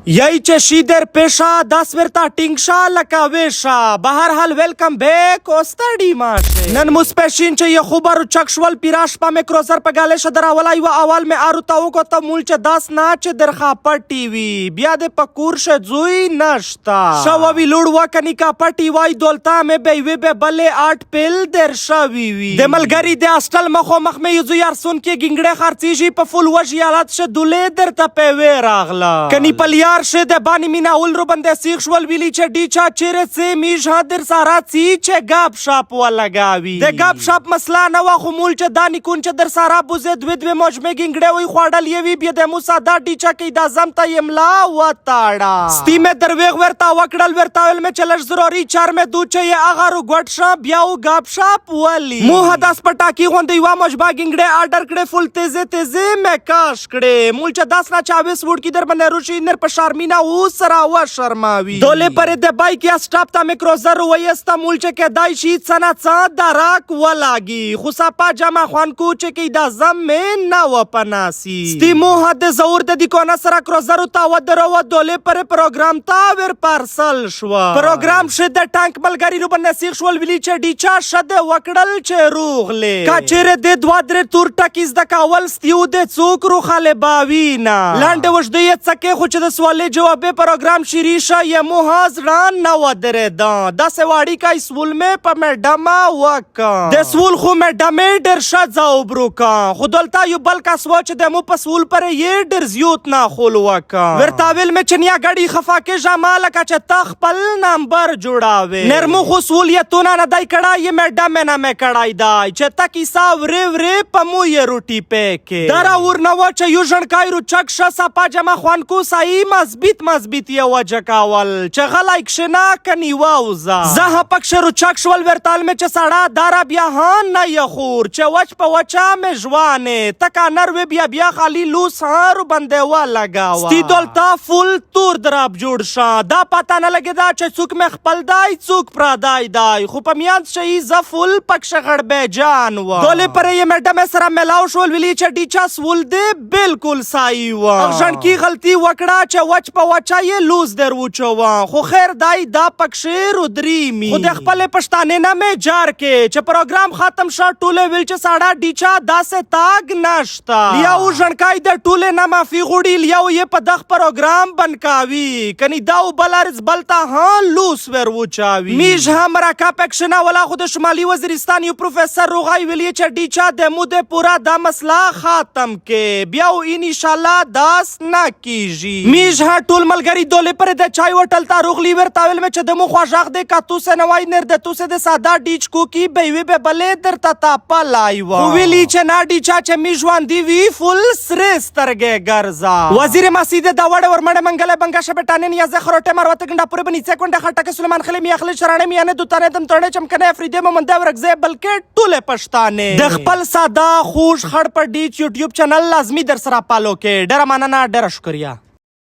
یای چشی در پیشا داس ورتا ټینګشا لکه ویشا بهر حال ویلکم بیک اوستړی ماشه نن مسپشین چې یه خبر چکشول پیراش پا میکروزر په گاله شدر اولای و اول می آرو تاو کو تا مول چې داس نه چې در خاپر ټي وي بیا د پکور شه زوی نشتا شو وی لوړ وکنی کا پټي وای دولتا می بی وی به بلې آټ پیل در شوی وی د ملګری د استل مخو مخ می یزو یار سون کې ګنګړه خرڅیږي په فول وجی حالت شه دولې در ته په وی راغلا کني پلیا شه د بانی مینا اول رو بنده سیخ شول ویلی چه ډیچا چیرې سه میش هدر سارا سی چې گاب شاپ ولګاوي د گاب شاپ مسله نه واخو مول چې دانی کون چې در سارا بوزه دوی دوی موجمه ګنګړې وي خوړل یوي بیا د موسی دا ډیچا کې د زم ته یملا وتاړه ستیمه درویغ ورتا وکړل ورتا ول می چلش ضروري چار می دو چې اغه رو ګټ شاپ بیاو گاب شاپ ولی مو هداس پټاکی غوندې وا موجبا ګنګړې آرډر کړې فل تیزه تیزه می کاش کړې مول چې داس نه چاويس وډ کی در باندې روشي نر په مینا او سرا و شرماوی دوله پر د بایک یا سټاپ تا میکروزر ویستا مول چې کې دای شي سنا څا دراک ولاګي خو صفا جما خوان کو چې کې د زم مې نا و پناسي ستیمو حد زور د دی کونه سره کروزر تا و درو دوله پر پروګرام تا ور پارسل شو پروګرام شه د ټانک ملګری رو باندې سیخ شول ویلی چې ډیچا شد وکړل چې روغله کچره د دوا درې تور ټکیز د کاول ستیو د څوک رو خاله باوینا لاند وش دی څکه خو چې د سوال جواب پروگرام شریشا یہ محاذ ران نو درے دان دا سواڑی کا اسول میں پا میں ڈما وکان دے سول خو میں ڈمے ڈر شد زاو بروکان خودلتا یو بلکا سوچ دے مو پا سول پر یہ ڈر زیوت نا خول وکان ورطاویل میں چنیا گڑی خفا کے جامالا کا چا تخ پل نمبر جوڑاوے نرمو خو سول یہ تونا ندائی کڑا یہ میں ڈمے نا میں کڑائی دائی چا تاکی سا وری وری پا مو یہ روٹی پیکے دارا ورنو چا یو جنکای رو چک شا سا پا جما خوان کو سائی مزبیت یو وجکاول چې غلای کښنا کني واوزا زه پکشرو چک شول ورتال می چې سړا دارا بیا هان نه یخور چې وچ په وچا می ژوانه تکا نروي بیا خالی لوس هارو بنده وا لگاوا ستی دولتا فول تور دراب جوړ شه دا پتا نه لګی دا چې څوک می خپل دای څوک پرادای خو په میان شي ز فول پکش غړبه جان و دولې پرې می ډمه سره ملاو شول ویلی چې ډیچا سول دې بالکل سای و اغشن کی غلطی وکړه چې وچ په وچا یې لوز در وچوان خو خیر دای دا پکشیر و دریمی خود خپل پښتانه نه می جار کې چې پروګرام ختم شو ټوله ویل چې ساړه ډیچا داسه تاگ نشتا لیاو ژنکای د ټوله نه مافي غوډی لیاو یې په دغه پروګرام بنکاوی کني داو بلارز بلتا ها لوس ور وچاوی میج همرا کا پکشنا ولا خود شمالي وزیرستان یو پروفیسور روغای ویلی چې ډیچا د موده پورا دا مسله ختم کې بیاو ان شاء الله داس نه کیږي میج ها ټول ملګری دوله پر د چای وټل تا روغلی ورتاول میں چدمو خواجاغ دے کا تو سے نوای نر د تو سے د ساده ډیچ کو کی بیوی به بلې در تا تا پلای و ویلی چې نا ډیچا چې می ژوند دی وی فل سرسترګه ګرزا وزیر مسجد دا وړ ورمړ منګله بنگا شپټانه یا زخروټه مروت ګنده پوره بنی سکونډه خټه سلیمان خلی می اخلی شرانه می نه دوتانه دم تړه چمکنه افریدی مومند ورغزه بلکې ټوله پښتانه د خپل ساده خوش خړ پر ډیچ یوټیوب چینل لازمی در سره پالو کې ډیر مننه ډیر شکریا